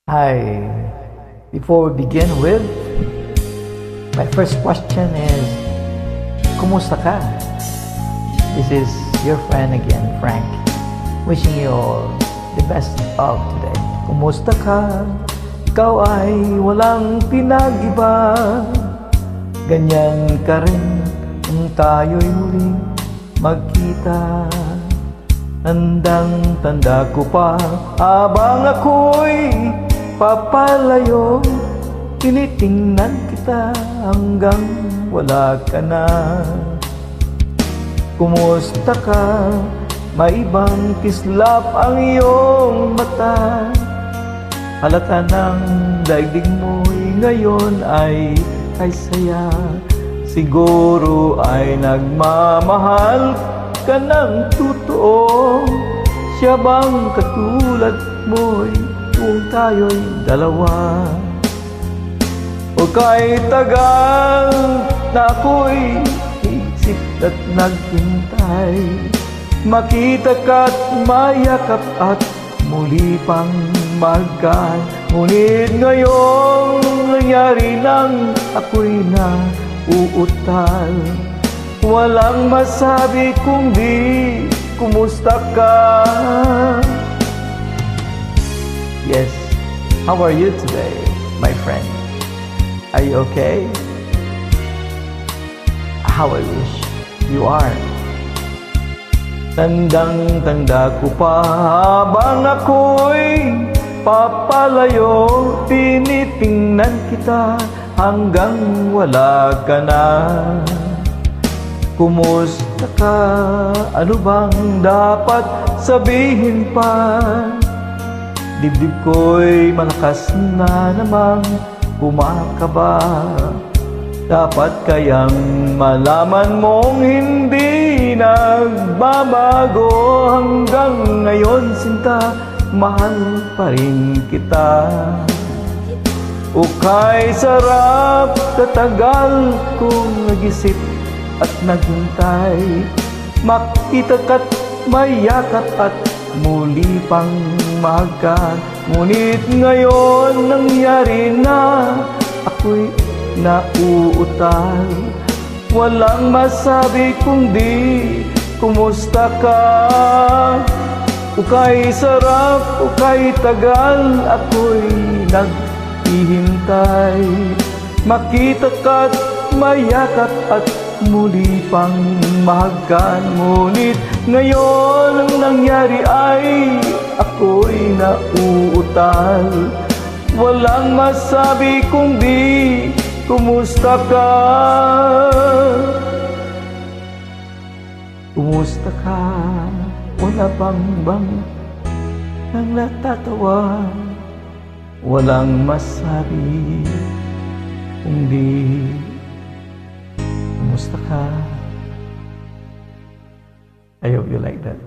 Hi. Before we begin with, my first question is, kumusta ka? This is your friend again, Frank, wishing you all the best of today. Kumusta ka? Ikaw ay walang pinag-iba. Ganyan ka rin kung tayo'y huling magkita. Tandang-tanda ko pa habang ako'y papalayo, tinitingnan kita hanggang wala ka na. Kumusta ka? May ibang kislap ang iyong mata. Halata ng daigdig mo'y ngayon ay saya. Siguro ay nagmamahal ka ng totoo. Siya bang katulad mo'y kung tayo'y dalawa? O kahit tagal na ako'y isip at naghintay, makita ka't mayakap at muli pang magkaan. Ngunit ngayong nangyari nang ako'y nauutal, walang masabi kundi kumusta ka? Yes, how are you today, my friend? Are you okay? How I wish you are. Tandang-tanda ko pa habang ako'y papalayo, tinitingnan kita hanggang wala ka na. Kumusta ka? Ano bang dapat sabihin pa? Dibdib ko'y malakas na namang kumakaba. Dapat kayang malaman mong hindi nagbabago. Hanggang ngayon sinta, mahal pa rin kita. O kay sarap katagal kong nag-isip at naghintay, makita ka't mayakap at muli pang magkaan. Ngunit ngayon nangyari na, ako'y nauutal, walang masabi kundi kumusta ka? O kay sarap, o kay tagal, ako'y naghihintay, makita ka't mayakap at muli pang magkaan. Ngunit ngayon ang nangyari ay ako'y nauutal, walang masabi kundi kumusta ka? Kumusta ka? Wala bang nang natatawa? Walang masabi kundi kumusta ka? I hope you like that.